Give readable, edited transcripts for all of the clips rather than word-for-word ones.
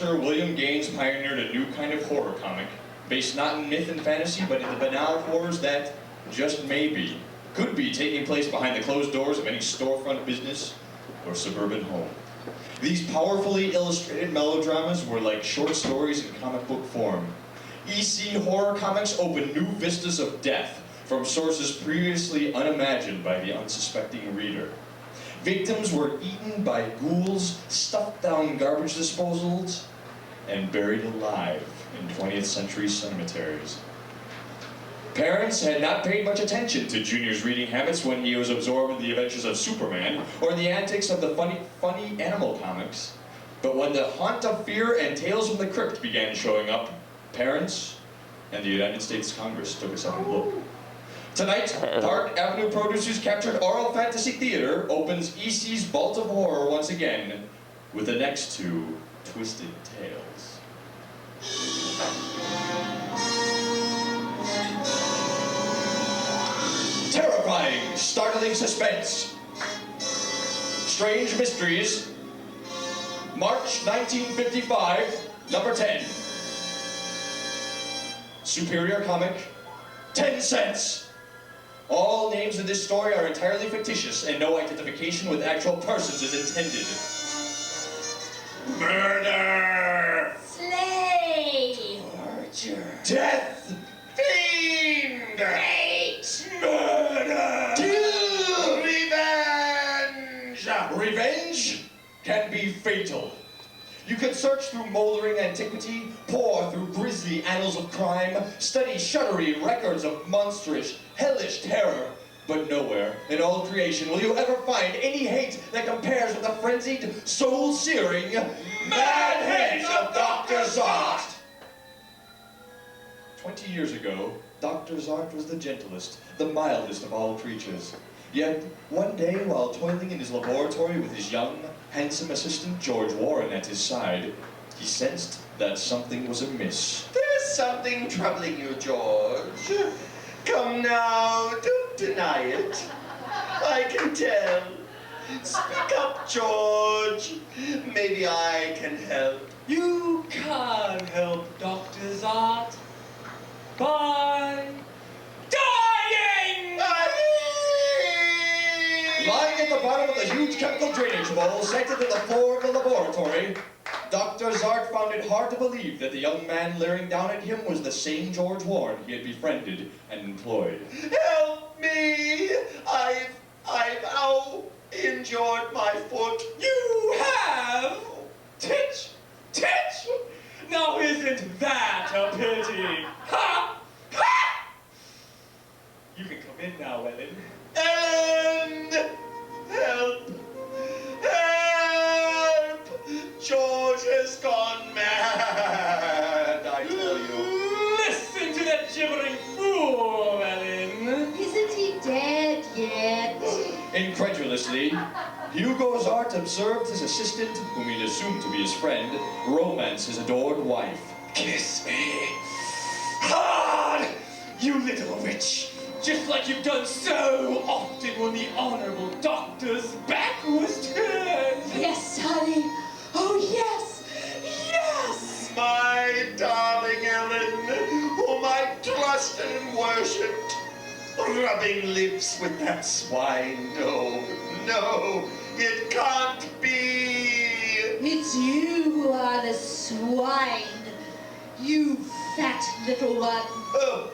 publisher William Gaines pioneered a new kind of horror comic, based not in myth and fantasy, but in the banal horrors that, just maybe, could be taking place behind the closed doors of any storefront business or suburban home. These powerfully illustrated melodramas were like short stories in comic book form. EC horror comics opened new vistas of death from sources previously unimagined by the unsuspecting reader. Victims were eaten by ghouls, stuffed down garbage disposals, and buried alive in 20th century cemeteries. Parents had not paid much attention to Junior's reading habits when he was absorbed in the adventures of Superman or the antics of the funny animal comics. But when the Haunt of Fear and Tales from the Crypt began showing up, parents and the United States Congress took a second look. Tonight, Park Avenue Producers captured Aural Fantasy Theater opens EC's Vault of Horror once again with the next two Twisted Tales. Terrifying, startling suspense. Strange Mysteries. March 1955, number 10. Superior Comic, 10 cents. All names in this story are entirely fictitious, and no identification with actual persons is intended. Murder! Slay! Torture! Death! Fiend! Hate! Murder! Kill! Revenge! Revenge can be fatal. You can search through moldering antiquity, pore through grisly annals of crime, study shuddery records of monstrous, hellish terror, but nowhere in all creation will you ever find any hate that compares with the frenzied, soul-searing, mad hate of Dr. Zart! 20 years ago, Dr. Zart was the gentlest, the mildest of all creatures. Yet, one day, while toiling in his laboratory with his young, handsome assistant George Warren at his side, he sensed that something was amiss. There's something troubling you, George. Come now, don't deny it. I can tell. Speak up, George. Maybe I can help. You can't help Dr. Zart by dying! Lying at the bottom of the huge chemical drainage bowl set into the floor of the laboratory, Dr. Zart found it hard to believe that the young man leering down at him was the same George Warren he had befriended and employed. Help me! I've injured my foot. You have? Titch! Titch! Now isn't that a pity? Ha! Ha! You can come in now, Ellen. Ellen! Help! Help! George has gone mad, I tell you. Listen to that gibbering fool, Ellen. Isn't he dead yet? Incredulously, Hugo Zart observed his assistant, whom he'd assumed to be his friend, romance his adored wife. Kiss me hard, you little witch. Just like you've done so often when the honorable doctor's back was turned. Yes, honey. Oh, yes. Yes. My darling Ellen, whom I trusted and worshipped, rubbing lips with that swine. No, no, it can't be. It's you who are the swine. You fat little one. Oh.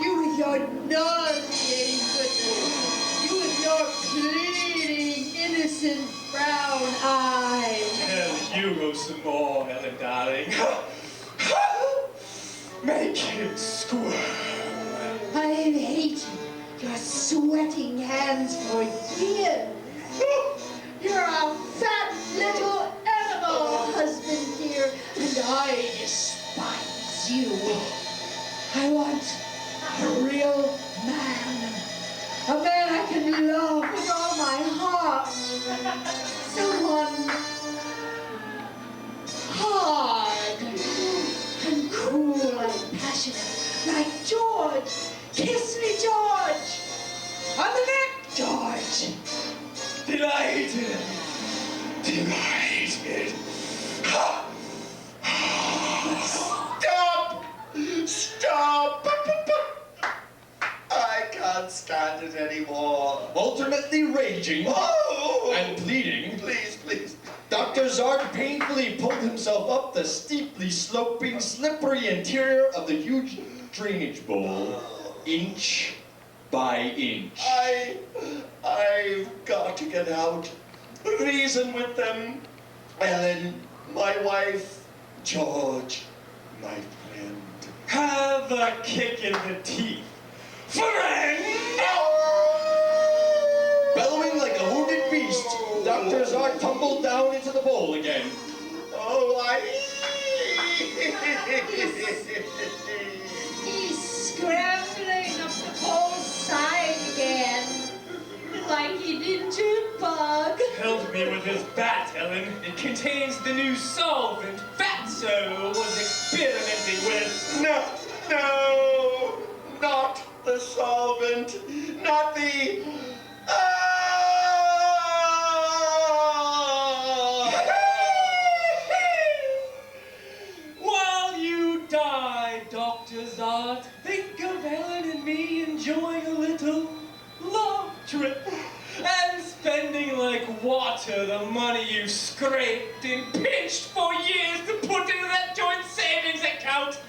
You with your nauseating goodness. You with your pleading, innocent brown eyes. Tell Hugo some more, Ellen, darling. Make him squirm. I've hated your sweating hands for years. You're a fat little animal, husband dear, and I despise you. I want a real man. A man I can love with all my heart. Someone hard and cruel and passionate, like George. Kiss me, George. On the neck, George. Delighted. Delighted. Ha! alternately raging and pleading, Please, please. Dr. Zart painfully pulled himself up the steeply sloping, slippery interior of the huge drainage bowl, inch by inch. I've got to get out. Reason with them. Ellen, my wife. George, my friend. Have a kick in the teeth. Friend! Bellowing like a wounded beast, Dr. Zart tumbled down into the bowl again. He's scrambling up the pole side again, like he did June-bug. Help me with this bat, Ellen. It contains the new solvent Fatso was experimenting with. No, not the solvent, not the... While you die, Dr. Zart, think of Ellen and me enjoying a little love trip and spending like water the money you've scraped and pinched for years to put into that joint savings account.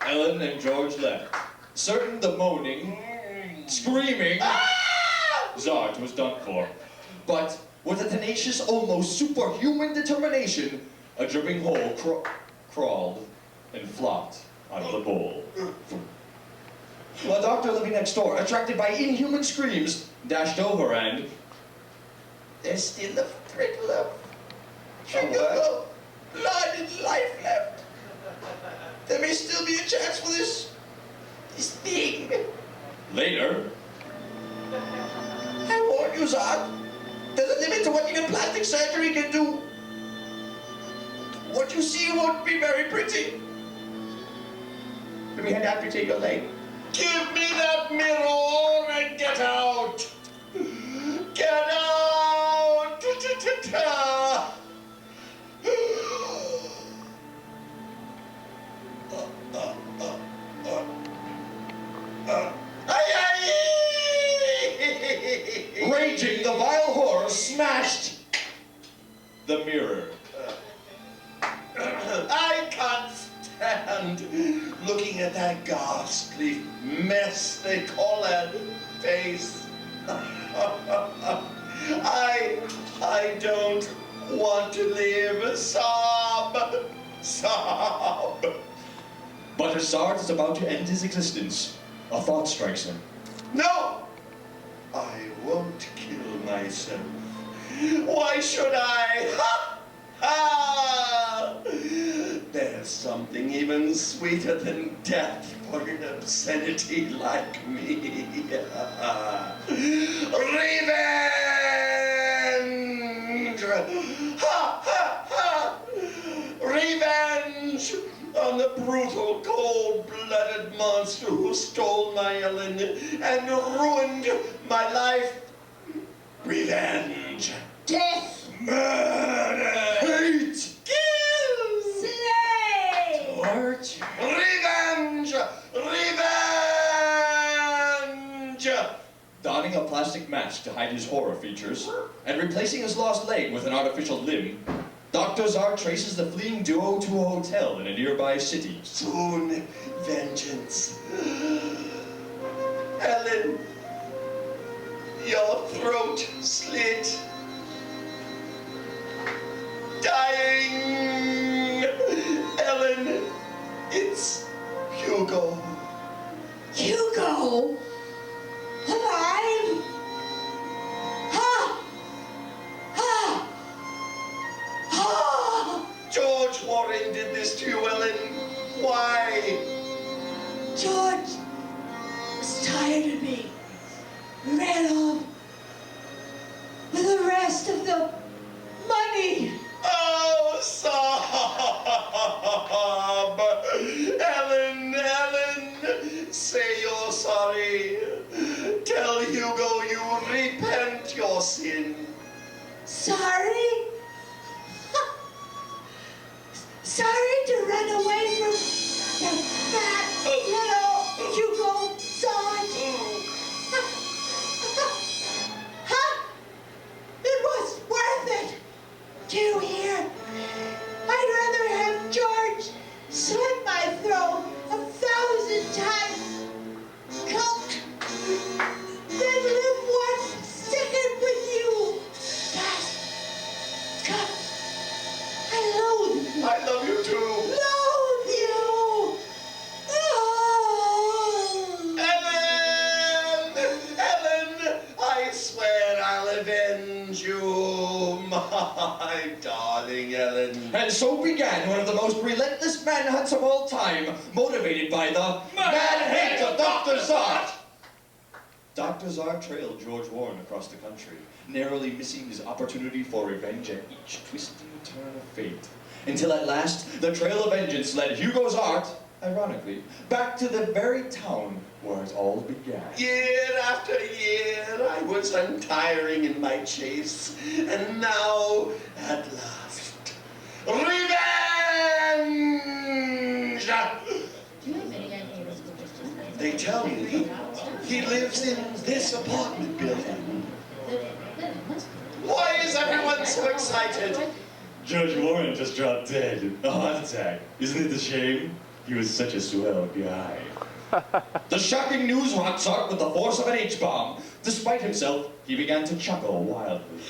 Ellen and George left, certain the moaning, screaming, Zart was done for. But with a tenacious, almost superhuman determination, a dripping hole crawled and flopped out of the bowl. A doctor living next door, attracted by inhuman screams, dashed over and... There's still a trickle of sugar, blood and life left. There may still be a chance for this thing. Later, I warn you, Zart. There's a limit to what even plastic surgery can do. What you see won't be very pretty. Let me amputate your leg. Give me that mirror and get out. Get out. raging, the vile horror smashed the mirror. I can't stand looking at that ghastly mess they call that face. I don't want to live. Sob. But as Zart is about to end his existence, a thought strikes him. No! I won't kill myself. Why should I? Ha! Ha! There's something even sweeter than death for an obscenity like me. Revenge! Ha! Ha! Ha! Revenge on the brutal, cold-blooded monster who stole my Ellen and ruined my life. Revenge. Death. Murder. Hate. Kill. Slay. Torture. Revenge. Revenge. Donning a plastic mask to hide his horror features, and replacing his lost leg with an artificial limb, Dr. Zart traces the fleeing duo to a hotel in a nearby city. Soon, vengeance. Ellen, your throat slit. Dying. Ellen, it's Hugo. Hugo? Alive? Ha! Ha! Ha! George Warren did this to you, Ellen. Why? George was tired of me. Ran off with the rest of the money. Oh, sob! Ellen, say you're sorry. Tell Hugo you repent your sin. Sorry? Sorry to run away from the fat little Hugo I love you too. Love you. Ellen, I swear I'll avenge you, my darling Ellen. And so began one of the most relentless manhunts of all time, motivated by the mad hate of Dr. Zart. Dr. Zart trailed George Warren across the country, narrowly missing his opportunity for revenge at each twisting turn of fate. Until at last, the trail of vengeance led Hugo Zart, ironically, back to the very town where it all began. Year after year, I was untiring in my chase, and now, at last, revenge! They tell me he lives in this apartment building. Why is everyone so excited? Judge Warren just dropped dead. A heart attack. Isn't it a shame? He was such a swell guy. The shocking news rocked Zart with the force of an H-bomb. Despite himself, he began to chuckle wildly.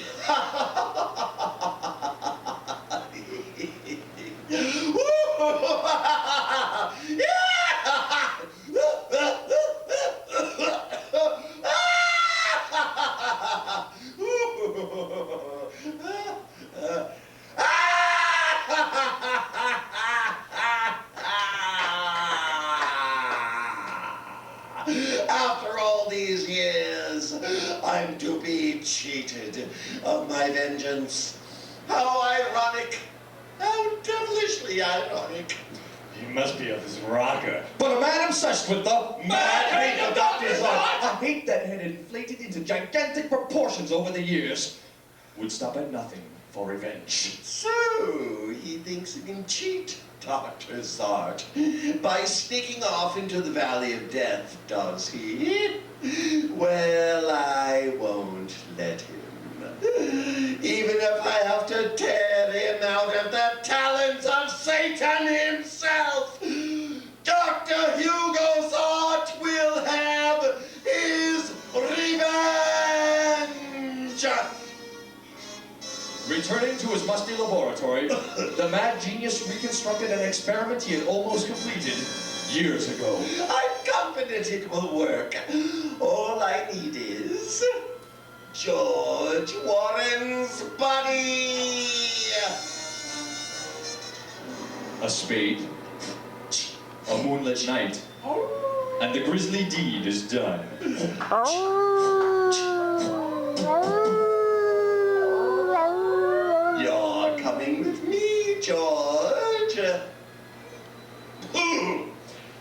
After all these years, I'm to be cheated of my vengeance. How ironic! How devilishly ironic! He must be of his rocker. But a man obsessed with the mad hate of Dr. Zart, a hate that had inflated into gigantic proportions over the years, would stop at nothing for revenge. So, he thinks he can cheat Dr. Zart by sneaking off into the Valley of Death, does he? Well, I won't let him. Even if I have to tear him out of the talons of Satan himself, Dr. Hugo Zart will have his revenge! Returning to his musty laboratory, the mad genius reconstructed an experiment he had almost completed years ago. I'm confident it will work. All I need is George Warren's body. A spade, a moonlit night, and the grisly deed is done. You're coming with me, George.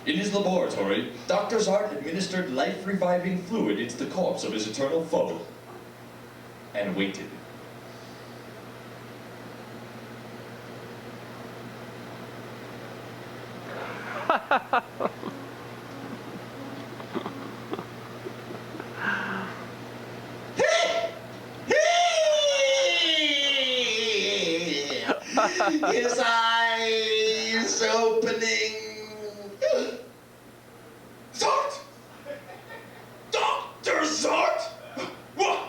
In his laboratory, Dr. Zart administered life-reviving fluid into the corpse of his eternal foe, and waited. His eyes opening. Zart! Dr. Zart? What?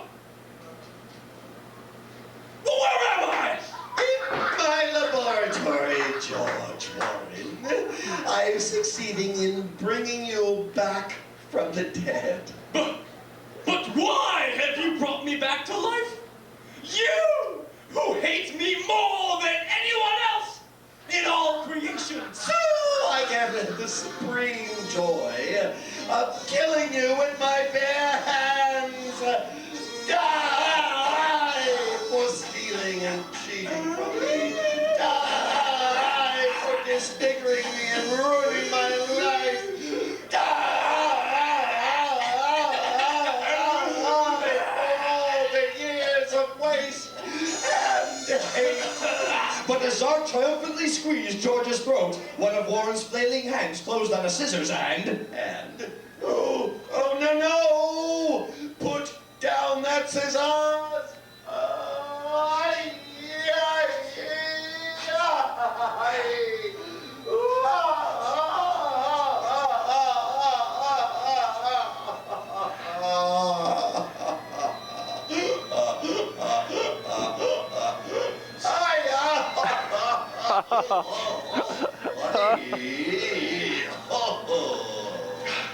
Where am I? In my laboratory, George Warren. I'm succeeding in bringing you back from the dead. But why have you brought me back to life? You, who hate me more than anyone else in all creation. So I get the supreme joy of killing you with my bare hands. Die for stealing and cheating from me. Die for disfiguring me and ruining my life. But as Zart triumphantly squeezed George's throat, one of Warren's flailing hands closed on a scissors and... Oh no! Put down that scissors!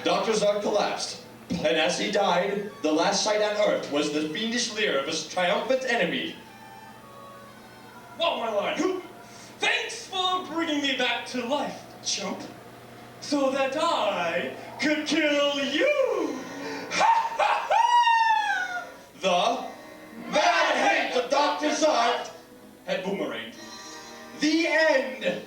Dr. Zart collapsed, and as he died, the last sight on Earth was the fiendish leer of his triumphant enemy. Well, my line. Thanks for bringing me back to life, chump, so that I could kill you. The mad hate of Dr. Zart had boomeranged. The end!